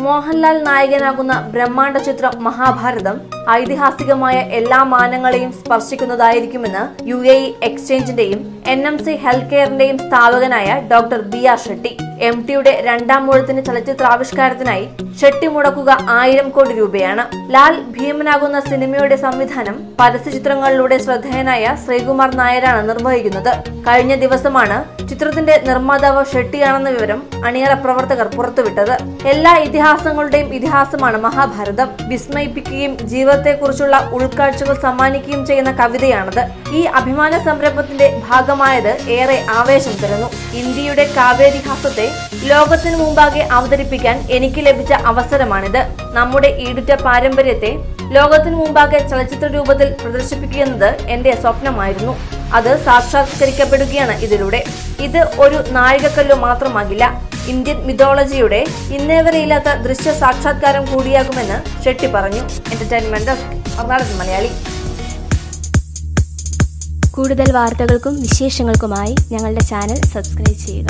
മോഹൻലാൽ നായകനാകുന്ന ബ്രഹ്മാണ്ഡ ചിത്രം മഹാഭാരതം ഐതിഹാസികമായ എല്ലാ മാനങ്ങളെയും സ്പർശിക്കുന്നതായിരിക്കുമെന്ന് UAE എക്സ്ചേഞ്ചിന്റെയും NMC ഹെൽത്ത് കെയറിന്റെയും സ്ഥാപകനായ ഡോക്ടർ BR ഷെട്ടി. MTയുടെ രണ്ടാം മൂഴത്തിന് ചലച്ചിത്രാവിഷ്കാരത്തിനായി ഷെട്ടി മുടക്കുക 1000 കോടി രൂപയാണ്. ലാൽ ഭീമനാകുന്ന സിനിമയുടെ സംവിധാനം പരസ്യചിത്രങ്ങളിലൂടെ ശ്രദ്ധേയനായ ശ്രീകുമാർ നായരാണ് നിർവഹിക്കുന്നത്. കഴിഞ്ഞ ദിവസമാണ് ചിത്രത്തിന്റെ നിർമ്മാതാവ് ഷെട്ടിയാണെന്ന വിവരം അണിയറ പ്രവർത്തകർ പുറത്തുവിട്ടത്. എല്ലാ ഇതിഹാസങ്ങളുടെയും ഇതിഹാസമാണ് മഹാഭാരതം. വിസ്മയിപ്പിക്കുകയും ജീവിതത്തെക്കുറിച്ചുള്ള ഉൾക്കാഴ്ചകൾ സമ്മാനിക്കുകയും ചെയ്യുന്ന കവിതയാണത്. ഈ അഭിമാന സംരംഭത്തിന്റെ ഭാഗമായത് ഏറെ ആവേശം തരുന്നു. ഇന്ത്യയുടെ കാവ്യാതിഹാസത്തെ ലോകത്തിനു മുമ്പാകെ അവതരിപ്പിക്കാൻ എനിക്ക് ലഭിച്ച അവസരമാണിത്. നമ്മുടെ ഈടുറ്റ പാരമ്പര്യത്തെ ലോകത്തിനു മുമ്പാകെ ചലച്ചിത്ര രൂപത്തിൽ പ്രദർശിപ്പിക്കുന്നത് എന്റെ സ്വപ്നമായിരുന്നു. അത് സാക്ഷാത്കരിക്കപ്പെടുകയാണ് ഇതിലൂടെ. ഇത് ഒരു നാഴികക്കല്ലു മാത്രമാകില്ല, ഇന്ത്യൻ മിഥോളജിയുടെ ഇന്നേവരെയില്ലാത്ത ദൃശ്യ സാക്ഷാത്കാരം കൂടിയാകുമെന്ന് ഷെട്ടി പറഞ്ഞു. Entertainment desk, Malayali. കൂടുതൽ വാർത്തകൾക്കും വിശേഷങ്ങൾക്കുമായി ഞങ്ങളുടെ ചാനൽ സബ്സ്ക്രൈബ് ചെയ്യുക.